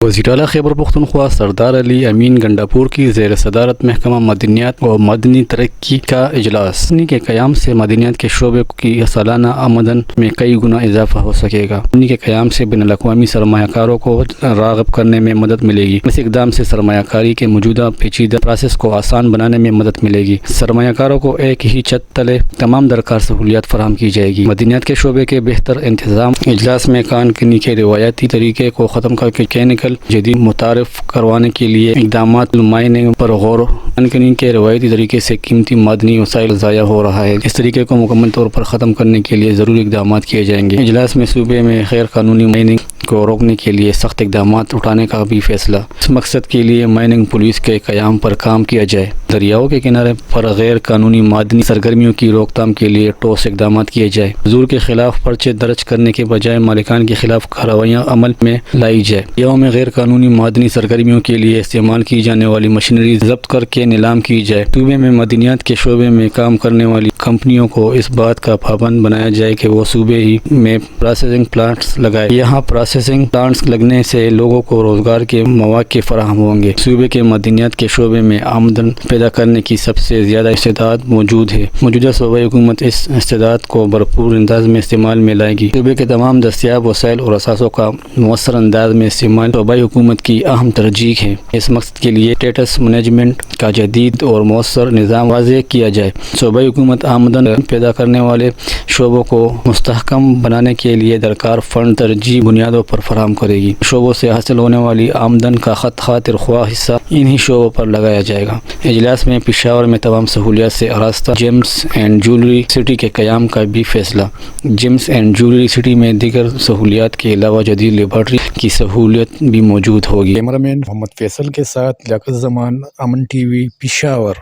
وزیر اعلیٰ خیبر پختونخوا سردار علی امین گنڈاپور کی زیر صدارت محکمہ معدنیات و مدنی ترقی کا اجلاس کے قیام سے معدنیات کے شعبے کی سالانہ آمدن میں کئی گنا اضافہ ہو سکے گا۔ کے قیام سے بین الاقوامی سرمایہ کاروں کو راغب کرنے میں مدد ملے گی۔ اس اقدام سے سرمایہ کاری کے موجودہ پیچیدہ پروسیس کو آسان بنانے میں مدد ملے گی۔ سرمایہ کاروں کو ایک ہی چھت تلے تمام درکار سہولیات فراہم کی جائے گی۔ معدنیات کے شعبے کے بہتر انتظام اجلاس میں کان کنی کے روایتی طریقے کو ختم کر کے کینیکل جدید متعارف کروانے کے لیے اقدامات مائننگ پر غور کنی کے روایتی طریقے سے قیمتی معدنی وسائل ضائع ہو رہا ہے، اس طریقے کو مکمل طور پر ختم کرنے کے لیے ضروری اقدامات کیے جائیں گے۔ اجلاس میں صوبے میں غیر قانونی مائننگ کو روکنے کے لیے سخت اقدامات اٹھانے کا بھی فیصلہ۔ اس مقصد کے لیے مائننگ پولیس کے قیام پر کام کیا جائے۔ دریاؤں کے کنارے پر غیر قانونی معدنی سرگرمیوں کی روک تھام کے لیے ٹھوس اقدامات کیے جائے۔ حضور کے خلاف پرچے درج کرنے کے بجائے مالکان کے خلاف کارروائیاں عمل میں لائی جائے۔ دریاؤں میں غیر قانونی معدنی سرگرمیوں کے لیے استعمال کی جانے والی مشینری ضبط کر کے نیلام کی جائے۔ صوبے میں معدنیات کے شعبے میں کام کرنے والی کمپنیوں کو اس بات کا پابند بنایا جائے کہ وہ صوبے ہی میں پروسیسنگ پلانٹس لگائے۔ یہاں پروسیسنگ پلانٹس لگنے سے لوگوں کو روزگار کے مواقع فراہم ہوں گے۔ صوبے کے معدنیات کے شعبے میں آمدن پیدا کرنے کی سب سے زیادہ استعداد موجود ہے۔ موجودہ صوبائی حکومت اس استعداد کو بھرپور انداز میں استعمال میں لائے گی۔ صوبے کے تمام دستیاب وسائل اور اثاثوں کا مؤثر انداز میں استعمال صوبائی حکومت کی اہم ترجیح ہے۔ اس مقصد کے لیے ٹیکس مینجمنٹ کا جدید اور مؤثر نظام واضح کیا جائے۔ صوبائی حکومت آمدن پیدا کرنے والے شعبوں کو مستحکم بنانے کے لیے درکار فنڈ ترجیحی بنیادوں پر فراہم کرے گی۔ شعبوں سے حاصل ہونے والی آمدن کا خاطر خواہ حصہ انہی شعبوں پر لگایا جائے گا۔ اجلاس میں پشاور میں تمام سہولیات سے آراستہ جیمز اینڈ جیولری سٹی کے قیام کا بھی فیصلہ۔ جیمز اینڈ جیولری سٹی میں دیگر سہولیات کے علاوہ جدید لیبارٹری کی سہولت بھی موجود ہوگی۔ کیمرہ مین محمد فیصل کے ساتھ لیاقت زمان، امن ٹی وی، پشاور۔